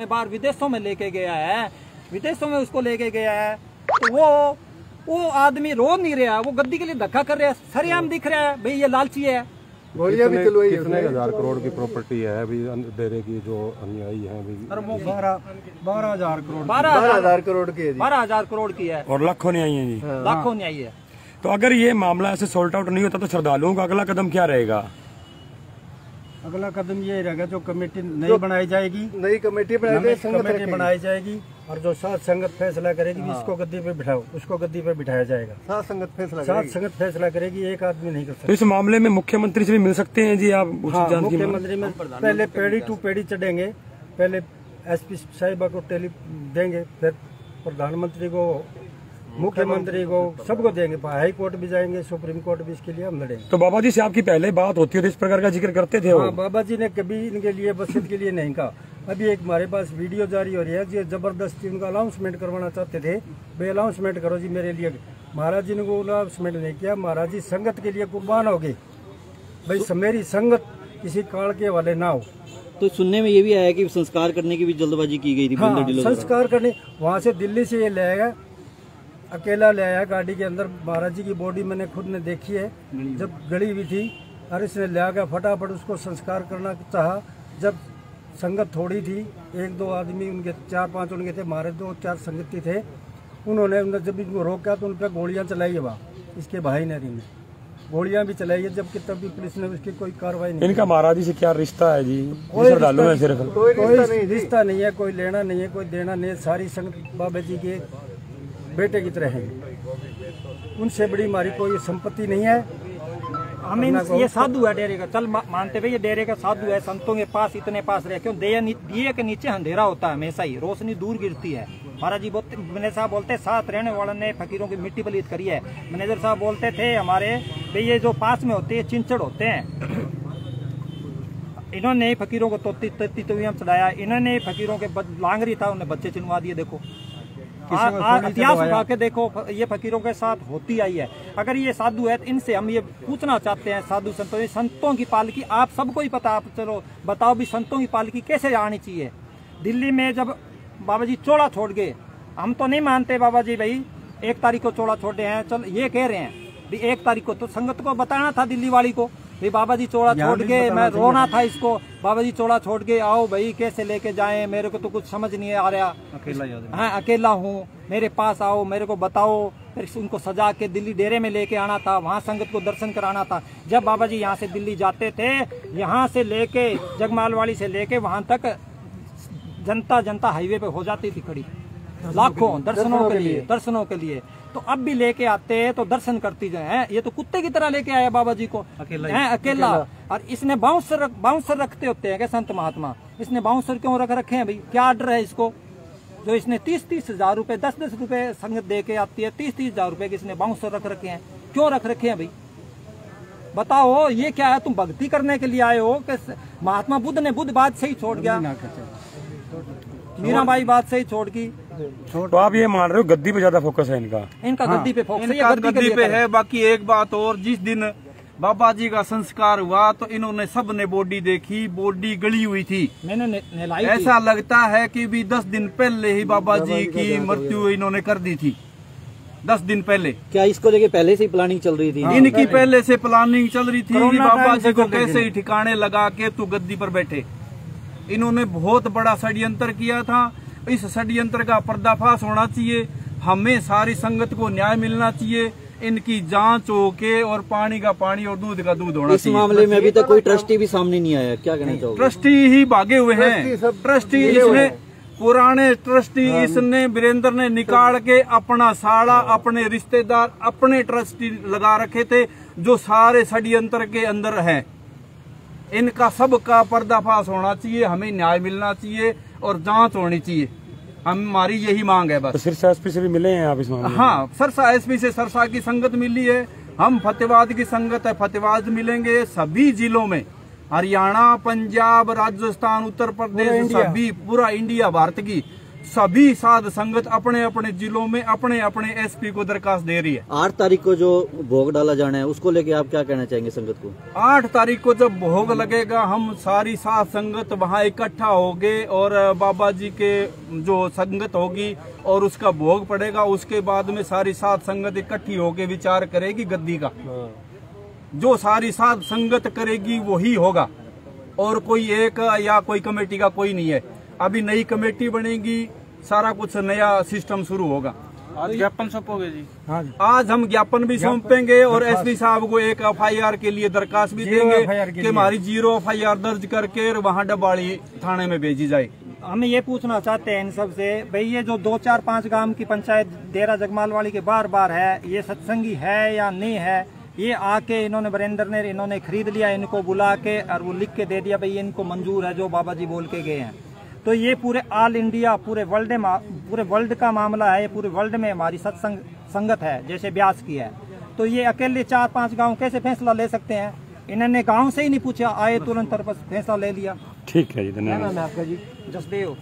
बाहर विदेशों में लेके गया है, विदेशों में उसको लेके गया है, तो वो आदमी रो नहीं रहा, वो गद्दी के लिए धक्का कर रहा है, सरेआम दिख रहा है भाई ये लालची है। कितने हजार करोड़ की प्रॉपर्टी है अभी डेरे की जो अनुयायी है अभी? 12,000 करोड़ 12,000 करोड़ की 12,000 करोड़ की है और लाखों नहीं आई है जी। लाखों नहीं आई है। तो अगर ये मामला ऐसे सॉल्ट आउट नहीं होता तो श्रद्धालुओं का अगला कदम क्या रहेगा? अगला कदम ये रहेगा जो कमेटी नई बनाई जाएगी, नई कमेटी बनाई जाएगी और जो सात संगत फैसला करेगी इसको गद्दी पे बिठाओ, उसको गद्दी पे बिठाया जाएगा। सात संगत फैसला करेगी, एक आदमी नहीं कर सकता। तो इस मामले में मुख्यमंत्री से भी मिल सकते हैं जी आप? मुख्यमंत्री में पहले पेड़ी टू पेड़ी चढ़ेंगे, पहले एसपी साहिबा को टेली देंगे, फिर प्रधानमंत्री को, मुख्यमंत्री को, सबको देंगे, हाई कोर्ट भी जाएंगे, सुप्रीम कोर्ट भी, इसके लिए हम लड़ेंगे। तो बाबा जी से आपकी पहले बात होती है तो इस प्रकार का जिक्र करते थे? हाँ, बाबा जी ने कभी इनके लिए बसंत के लिए नहीं कहा। अभी एक हमारे पास वीडियो जारी हो रही है जो जबरदस्ती उनका अनाउंसमेंट करवाना चाहते थे, भाई अनाउंसमेंट करो जी मेरे लिए। महाराज जी ने को अनाउंसमेंट नहीं किया, महाराज जी संगत के लिए कुर्बान हो गए, भाई मेरी संगत किसी काल के वाले ना हो। तो सुनने में ये भी आया कि संस्कार करने की भी जल्दबाजी की गई थी। हाँ, संस्कार करने वहाँ से दिल्ली से ये ले आएगा, अकेला ले आया गाड़ी के अंदर। महाराज जी की बॉडी मैंने खुद ने देखी है जब गड़ी हुई थी, और इसने ले आकर फटाफट उसको संस्कार करना चाहा। जब संगत थोड़ी थी, एक दो आदमी उनके 4-5 उनके थे, हमारे 2-4 संगति थे, उन्होंने जब इनको रोका तो उन पर गोलियां चलाई है। वहाँ इसके भाई ने गोलियां भी चलाई है, जबकि तब भी पुलिस ने उसकी कोई कार्रवाई नहीं। इनका महाराज जी से क्या रिश्ता है जी? कोई रिश्ता नहीं है, कोई लेना नहीं है, कोई देना नहीं है। सारी संगत बाबा जी के बेटे की तरह है, उनसे बड़ी हमारी कोई संपत्ति नहीं है। हम ये साधु है डेरे का, चल मानते भाई ये डेरे का साधु है, संतों के पास इतने पास रहे, क्यों दिए के नीचे अंधेरा होता है हमेशा ही, रोशनी दूर गिरती है। महाराज जी मैनेजर साहब बोलते साथ रहने वालों ने फकीरों की मिट्टी पलीत करी है। मैनेजर साहब बोलते थे हमारे भाई ये जो पास में होते हैं चिंचड़ होते हैं, इन्होंने फकीरों को तोती चढ़ाया, इन्होंने फकीरों के लांगरी था उन्हें बच्चे चिनवा दिए। देखो इतिहास उठा के देखो, ये फकीरों के साथ होती आई है। अगर ये साधु है तो इनसे हम ये पूछना चाहते हैं, साधु संतों की पालकी आप सबको ही पता, आप चलो बताओ भी संतों की पालकी कैसे आनी चाहिए। दिल्ली में जब बाबा जी चौड़ा छोड़ गए, हम तो नहीं मानते बाबा जी भाई 1 तारीख को चौड़ा छोड़े हैं, चल ये कह रहे हैं 1 तारीख को, तो संगत को बताना था दिल्ली वाली को भाई बाबा जी चौड़ा छोड़ के, मैं रोना था इसको, बाबा जी चौड़ा छोड़ के आओ भाई कैसे लेके जाएं, मेरे को तो कुछ समझ नहीं आ रहा, अकेला हूँ, मेरे पास आओ, मेरे को बताओ। फिर उनको सजा के दिल्ली डेरे में लेके आना था, वहाँ संगत को दर्शन कराना था। जब बाबा जी यहाँ से दिल्ली जाते थे, यहाँ से लेके जगमालवाड़ी से लेके वहाँ तक जनता हाईवे पे हो जाती थी खड़ी, लाखों दर्शनों के लिए। तो अब भी लेके आते हैं तो दर्शन करती जाए। ये तो कुत्ते की तरह लेके आया बाबा जी को, अकेला। और इसने बाउंसर रखते होते हैं क्या संत महात्मा? इसने बाउंसर क्यों रखे हैं भाई? क्या आर्डर है इसको? जो इसने 30-30 हजार रुपए 10-10 रुपए संगत दे के आती है, 30-30 हजार रुपए के इसने बाउंसर रख रखे हैं। क्यों रख रखे हैं भाई? बताओ ये क्या है? तुम भक्ति करने के लिए आए हो कि महात्मा बुद्ध ने बुद्ध बात से ही छोड़ गया, मीराबाई बात से ही छोड़ की। तो आप ये मान रहे हो गद्दी पे ज्यादा फोकस है इनका? हाँ, गद्दी पे फोकस है, गद्दी पे है। बाकी एक बात और, जिस दिन बाबा जी का संस्कार हुआ तो इन्होंने सब ने बॉडी देखी, बॉडी गली हुई थी, मैंने नहलाई थी। ऐसा लगता है कि भी 10 दिन पहले ही बाबा जी की मृत्यु इन्होंने कर दी थी, 10 दिन पहले। क्या इसको लेके पहले से ही प्लानिंग चल रही थी? इनकी पहले से प्लानिंग चल रही थी कि बाबा जी को कैसे ही ठिकाने लगा के तू गद्दी पर बैठे। इन्होंने बहुत बड़ा षड्यंत्र किया था, इस षड्यंत्र का पर्दाफाश होना चाहिए, हमें सारी संगत को न्याय मिलना चाहिए, इनकी जांच होके और पानी का पानी और दूध का दूध होना चाहिए। इस मामले में अभी तक कोई ट्रस्टी भी सामने नहीं आया, क्या कहना चाहोगे? ट्रस्टी ही भागे हुए हैं, ट्रस्टी इसने पुराने ट्रस्टी इसने वीरेंद्र ने निकाल के अपना साड़ा, अपने रिश्तेदार, अपने ट्रस्टी लगा रखे थे जो सारे षड्यंत्र के अंदर हैं। इनका सबका पर्दाफाश होना चाहिए, हमें न्याय मिलना चाहिए और जांच होनी चाहिए, हमारी यही मांग है बस। तो सिरसा एसपी से भी मिले हैं आप इस मामले में? हाँ, सरसा एसपी से सरसा की संगत मिली है, हम फतेहाबाद की संगत है, फतेहाबाद मिलेंगे। सभी जिलों में, हरियाणा, पंजाब, राजस्थान, उत्तर प्रदेश, सभी पूरा इंडिया, भारत की सभी साध संगत अपने अपने जिलों में अपने अपने एसपी को दरखास्त दे रही है। 8 तारीख को जो भोग डाला जाना है उसको लेके आप क्या कहना चाहेंगे संगत को? 8 तारीख को जब भोग लगेगा हम सारी साध संगत वहां इकट्ठा होंगे और बाबा जी के जो संगत होगी और उसका भोग पड़ेगा। उसके बाद में सारी साध संगत इकट्ठी होकर विचार करेगी गद्दी का। जो सारी साध संगत करेगी वही होगा और कोई एक या कोई कमेटी का कोई नहीं है। अभी नई कमेटी बनेगी, सारा कुछ नया सिस्टम शुरू होगा। आज ज्ञापन सौंपोगे जी? हाँ जी। आज हम ज्ञापन भी सौंपेंगे और एसपी साहब को एक एफआईआर के लिए दरखास्त भी देंगे कि हमारी 0 एफआईआर दर्ज करके वहाँ डबाड़ी थाने में भेजी जाए। हम ये पूछना चाहते हैं इन सब से, भाई ये जो 2, 4, 5 गांव की पंचायत डेरा जगमालवाड़ी के बार बार है, ये सत्संगी है या नहीं है? ये आके इन्होंने वीरेंद्र ने इन्होंने खरीद लिया, इनको बुला के और वो लिख के दे दिया भाई इनको मंजूर है जो बाबा जी बोल के गए हैं। तो ये पूरे ऑल इंडिया पूरे वर्ल्ड का मामला है। ये पूरे वर्ल्ड में हमारी सत्संग संगत है जैसे ब्यास की है। तो ये अकेले 4-5 गांव कैसे फैसला ले सकते हैं? इन्होंने गांव से ही नहीं पूछा, आए तुरंत पर बस फैसला ले लिया। ठीक है जी, धन्यवाद आपका जी जसदेव।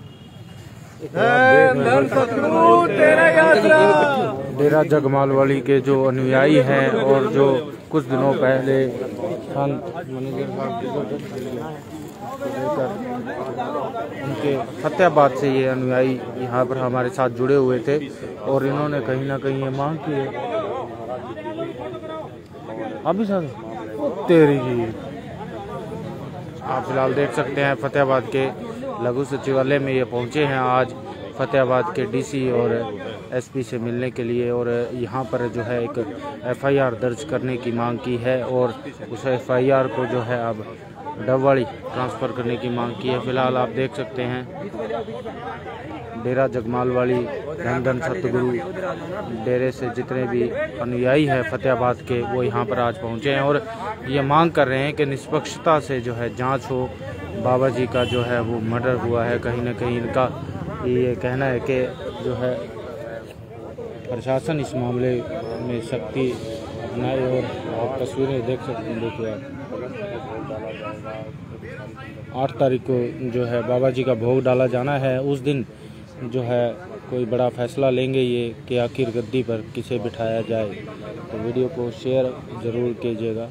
डेरा जगमालवाड़ी के जो अनुयायी हैं और जो कुछ दिनों पहले मैनेजर साहब उनके फतेहाबाद से ये अनुयायी यहाँ पर हमारे साथ जुड़े हुए थे और इन्होंने कहीं ना कहीं ये मांग की है। अभी सर तेरी जी आप फिलहाल देख सकते हैं फतेहाबाद के लघु सचिवालय में ये पहुँचे हैं आज फतेहाबाद के डीसी और एसपी से मिलने के लिए और यहाँ पर जो है एक एफआईआर दर्ज करने की मांग की है और उस एफआईआर को जो है अब डबवाड़ी ट्रांसफ़र करने की मांग की है। फिलहाल आप देख सकते हैं डेरा जगमालवाड़ी धन सतगुरु डेरे से जितने भी अनुयायी हैं फतेहाबाद के वो यहाँ पर आज पहुँचे हैं और ये मांग कर रहे हैं कि निष्पक्षता से जो है जांच हो। बाबा जी का जो है वो मर्डर हुआ है, कहीं ना कहीं इनका ये कहना है कि जो है प्रशासन इस मामले में सख्ती अपनाए और आप तस्वीरें देख सकते हैं। देखिए आप 8 तारीख को जो है बाबा जी का भोग डाला जाना है। उस दिन जो है कोई बड़ा फैसला लेंगे ये कि आखिर गद्दी पर किसे बिठाया जाए। तो वीडियो को शेयर ज़रूर कीजिएगा।